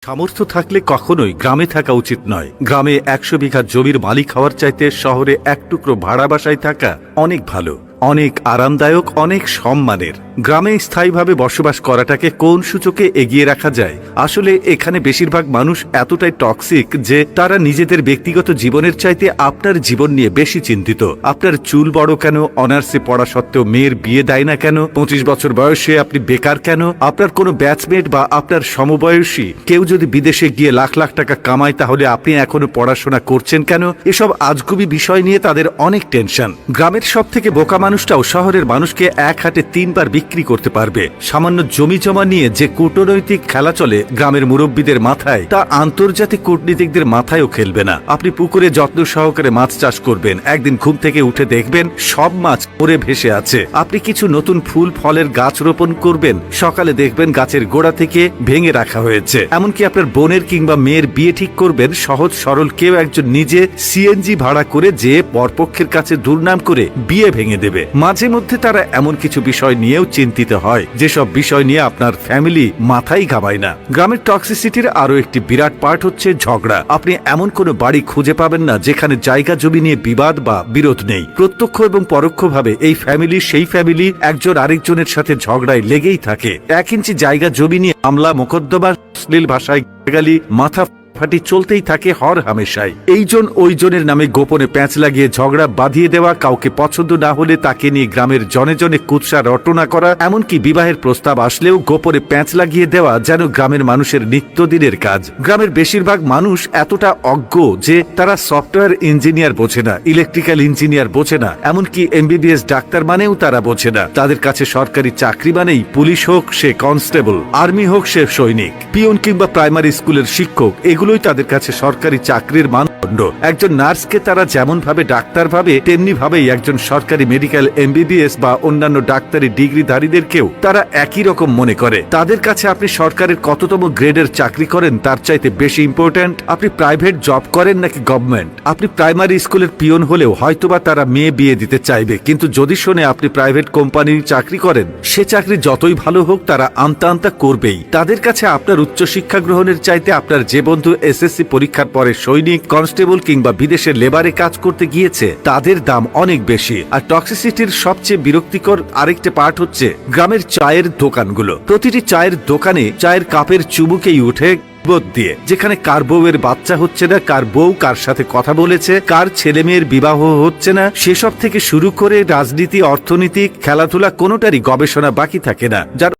সামর্থ্য থাকলে কখনোই গ্রামে থাকা উচিত নয়। গ্রামে 100 বিঘা জমির মালিক হওয়ার চাইতে শহরে এক টুকরো ভাড়া বাসায় থাকা অনেক ভালো, অনেক আরামদায়ক, অনেক সম্মানের। গ্রামে স্থায়ীভাবে বসবাস করাটাকে কোন সূচকে এগিয়ে রাখা যায়? আসলে এখানে বেশিরভাগ মানুষ এতটাই টক্সিক যে তারা নিজেদের ব্যক্তিগত জীবনের চাইতে আপনার জীবন নিয়ে বেশি চিন্তিত। আপনার চুল বড় কেন, অনার্সে পড়া সত্ত্বেও মেয়ের বিয়ে দেয় না কেন, 25 বছর বয়সে আপনি বেকার কেন, আপনার কোনো ব্যাচমেট বা আপনার সমবয়সী কেউ যদি বিদেশে গিয়ে লাখ লাখ টাকা কামায় তাহলে আপনি এখনো পড়াশোনা করছেন কেন? এসব আজগুবি বিষয় নিয়ে তাদের অনেক টেনশন। গ্রামের সব থেকে বোকা মানুষটাও শহরের মানুষকে এক হাটে 3 বার বিক্রি করতে পারবে। সামান্য জমি জমা নিয়ে যে কূটনৈতিক খেলা চলে গ্রামের মুরব্বীদের মাথায়, তা আন্তর্জাতিক কূটনীতিকদের মাথায়ও খেলবে না। আপনি পুকুরে যত্ন সহকারে মাছ চাষ করবেন, একদিন ঘুম থেকে উঠে দেখবেন সব মাছ পড়ে ভেসে আছে। আপনি কিছু নতুন ফুল ফলের গাছ রোপণ করবেন, সকালে দেখবেন গাছের গোড়া থেকে ভেঙে রাখা হয়েছে। এমনকি আপনার বোনের কিংবা মেয়ের বিয়ে ঠিক করবেন, সহজ সরল কেউ একজন নিজে সিএনজি ভাড়া করে যে বরপক্ষের কাছে দুর্নাম করে বিয়ে ভেঙে দেবে। মাঝে মধ্যে তারা এমন কিছু বিষয় নিয়েও চিন্তিত হয় যেসব বিষয় নিয়ে আপনার ফ্যামিলি মাথায় ঘামায় না। গ্রামের টক্সিসিটির আরো একটি বিরাট পার্ট হচ্ছে ঝগড়া। আপনি এমন কোনো বাড়ি খুঁজে পাবেন না যেখানে জায়গা জমি নিয়ে বিবাদ বা বিরোধ নেই। প্রত্যক্ষ এবং পরোক্ষভাবে এই ফ্যামিলি সেই ফ্যামিলি একজন আরেকজনের সাথে ঝগড়ায় লেগেই থাকে। 1 ইঞ্চি জায়গা জমি নিয়ে মামলা মোকদ্দমা, অশ্লীল ভাষায় গালি, মাথা ফাটি চলতেই থাকে হর হামেশাই। এইজন ওইজনের নামে গোপনে প্যাঁচ লাগিয়ে ঝগড়া বাঁধিয়ে দেওয়া, কাউকে পছন্দ না হলে তাকে নিয়ে গ্রামের জনে জনে কুৎসা রটনা করা, এমনকি বিবাহের প্রস্তাব আসলেও গোপনে প্যাঁচ লাগিয়ে দেওয়া যেন গ্রামের মানুষের নিত্যদিনের কাজ। গ্রামের বেশিরভাগ মানুষ এতটা অজ্ঞ যে তারা সফটওয়্যার ইঞ্জিনিয়ার বোঝে না, ইলেকট্রিক্যাল ইঞ্জিনিয়ার বোঝে না, এমনকি এমবিবিএস ডাক্তার মানেও তারা বোঝে না। তাদের কাছে সরকারি চাকরি মানেই পুলিশ হোক সে কনস্টেবল, আর্মি হোক সে সৈনিক, পিয়ন কিংবা প্রাইমারি স্কুলের শিক্ষক, এগুলোই তাদের কাছে সরকারি চাকরির মানদণ্ড। একজন নার্সকে তারা যেমন ভাবে ডাক্তার ভাবে, তেমনি ভাবেই একজন সরকারি মেডিকেল এমবিবিএস বা অন্যান্য ডাক্তারি ডিগ্রিধারীদেরকেও তারা একই রকম মনে করে। তাদের কাছে আপনি সরকারের কততম গ্রেডের চাকরি করেন তার চাইতে বেশি ইম্পর্ট্যান্ট আপনি প্রাইভেট জব করেন নাকি গভর্নমেন্ট। আপনি প্রাইমারি স্কুলের পিয়ন হলেও হয়তোবা তারা মেয়ে বিয়ে দিতে চাইবে, কিন্তু যদি শোনে আপনি প্রাইভেট কোম্পানির চাকরি করেন, সে চাকরি যতই ভালো হোক তারা আমতা আমতা করবেই। তাদের কাছে আপনার উচ্চশিক্ষা গ্রহণের চাইতে আপনার যে বন্ধু এসএসসি পরীক্ষার পরে সৈনিক, কনস্টেবল কিংবা বিদেশের লেবারে কাজ করতে গিয়েছে তাদের দাম অনেক বেশি। আর টক্সিসিটির সবচেয়ে বিরক্তিকর আরেকটা পার্ট হচ্ছে গ্রামের চায়ের দোকানগুলো। প্রতিটি চায়ের দোকানে চায়ের কাপের চুমুকেই উঠে দিয়ে, যেখানে কার বউয়ের বাচ্চা হচ্ছে না, কার বউ কার সাথে কথা বলেছে, কার ছেলে মেয়ের বিবাহ হচ্ছে না, সেসব থেকে শুরু করে রাজনীতি, অর্থনীতি, খেলাধুলা কোনোটারই গবেষণা বাকি থাকে না। যার